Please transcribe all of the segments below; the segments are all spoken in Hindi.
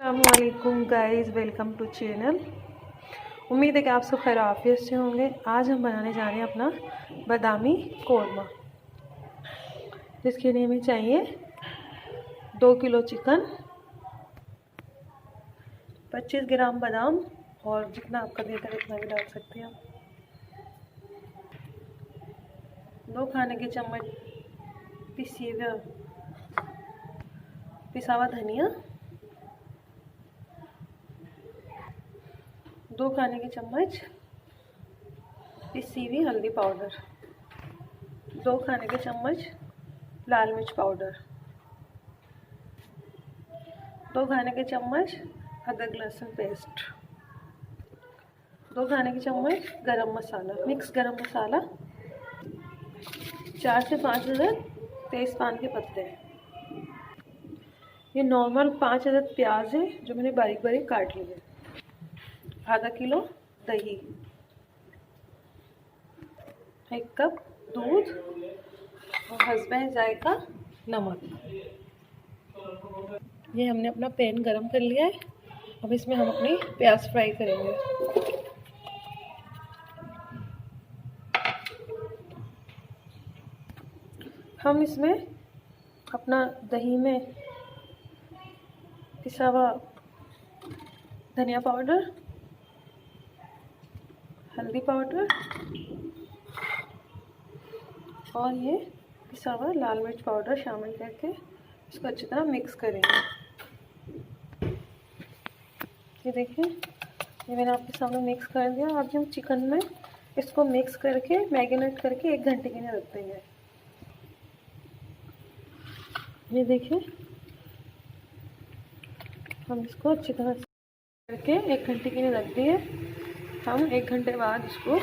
अस्सलामुअलैकुम गाइस, वेलकम टू चैनल। उम्मीद है कि आप सब खैर आफियत से होंगे। आज हम बनाने जा रहे हैं अपना बादामी कोरमा, जिसके लिए हमें चाहिए 2 किलो चिकन, 25 ग्राम बादाम, और जितना आपका दिल करे उतना भी डाल सकते हैं आप। 2 खाने के चम्मच पिसा हुआ धनिया, 2 खाने के चम्मच पिसी हुई हल्दी पाउडर, 2 खाने के चम्मच लाल मिर्च पाउडर, 2 खाने के चम्मच अदरक लहसुन पेस्ट, 2 खाने के चम्मच गरम मसाला, मिक्स गरम मसाला, 4 से 5 अदद तेज़पान के पत्ते। ये नॉर्मल 5 अदद प्याज है जो मैंने बारीक बारीक काट लिए। आधा किलो दही, 1 कप दूध और हस्बे जायका नमक। ये हमने अपना पैन गरम कर लिया है। अब इसमें हम अपनी प्याज फ्राई करेंगे। हम इसमें अपना दही में पिसा हुआ धनिया पाउडर, हल्दी पाउडर और ये पिसा हुआ लाल मिर्च पाउडर शामिल करके इसको अच्छी तरह मिक्स करेंगे। ये देखिए, ये मैंने आपके सामने मिक्स कर दिया। अब हम चिकन में इसको मिक्स करके मैरिनेट करके 1 घंटे के लिए रख देंगे। ये देखिए, हम इसको अच्छी तरह से करके 1 घंटे के लिए रख दिए। हम 1 घंटे बाद इसको,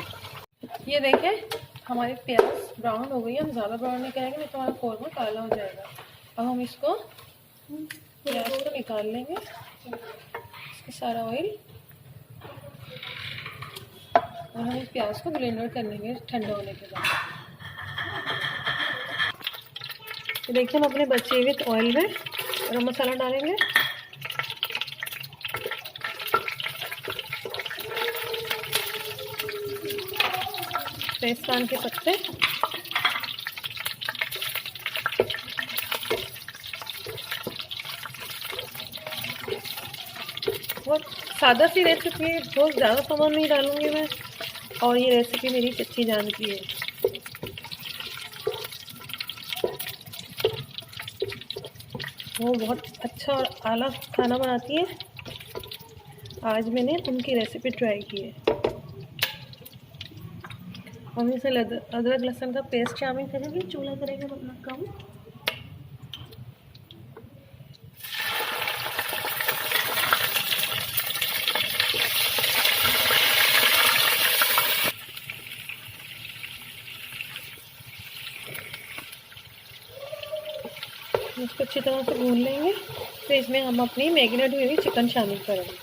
ये देखें हमारी प्याज ब्राउन हो गई है। हम ज़्यादा ब्राउन नहीं करेंगे, नहीं तो हमारा कोरमा काला हो जाएगा। अब हम इसको प्याज को निकाल लेंगे, इसका सारा ऑयल, और हम इस प्याज को ब्लेंडर कर लेंगे ठंडा होने के बाद। तो देखिए, हम अपने बचे हुए ऑयल में गरम मसाला डालेंगे, तेज़पान के पत्ते, बहुत सादा सी रेसिपी है, बहुत ज़्यादा सामान नहीं डालूंगी मैं। और ये रेसिपी मेरी चच्ची जान की है। वो बहुत अच्छा और आला खाना बनाती है। आज मैंने उनकी रेसिपी ट्राई की है। हम इसे अदरक लहसुन का पेस्ट शामिल करेंगे। चूल्हा करेंगे अपना कम। इसको अच्छी तरह से भून लेंगे। फिर इसमें हम अपनी मैरिनेट हुई चिकन शामिल करेंगे।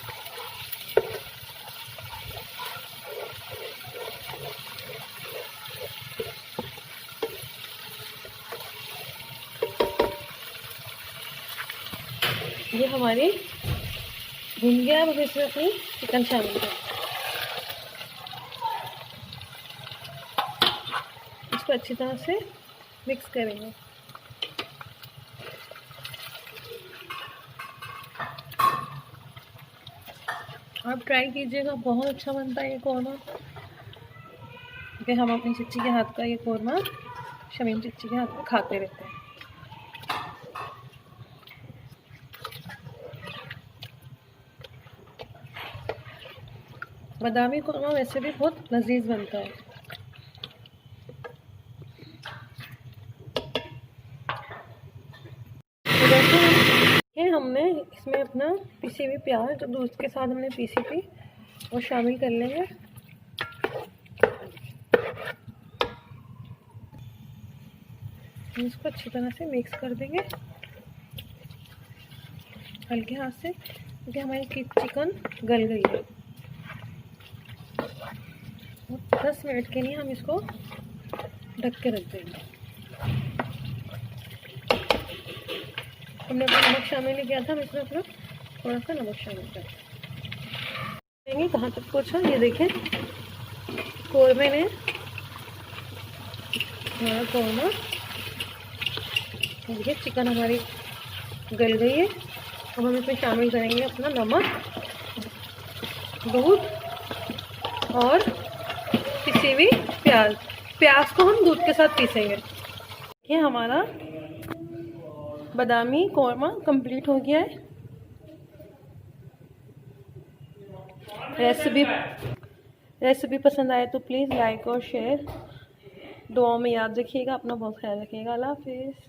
ये हमारी भुन गया। अब इसमें अपनी चिकन शामिल करें। इसको अच्छी तरह से मिक्स करेंगे। आप ट्राई कीजिएगा, बहुत अच्छा बनता है ये कोरमा। क्योंकि हम अपनी चच्ची के हाथ का ये कोरमा शमीम चच्ची के हाथ में खाते रहते हैं। बादामी कोरमा वैसे भी बहुत लजीज बनता है। ये हमने इसमें अपना पिसी हुई प्याज जो दूध के साथ हमने पीसी थी वो शामिल कर लेंगे। इसको अच्छी तरह से मिक्स कर देंगे हल्के हाथ से, क्योंकि हमारी चिकन गल गई है। 10 मिनट के लिए हम इसको ढक के रख देंगे। हमने अपना नमक शामिल नहीं किया था, हम इसमें अपना थोड़ा सा नमक शामिल करें। देखेंगे कहाँ तक पहुँचा। ये देखें कोरमे ने हमारा कोरमा, देखिए चिकन हमारी गल गई है। अब हम इसमें शामिल करेंगे अपना नमक, दूध और पिसी हुई प्याज। प्याज को हम दूध के साथ पीसेंगे। ये हमारा बादामी कोरमा कंप्लीट हो गया है। रेसिपी पसंद आए तो प्लीज़ लाइक और शेयर, दुआओं में याद रखिएगा, अपना बहुत ख्याल रखिएगा। अल्लाह हाफिज़।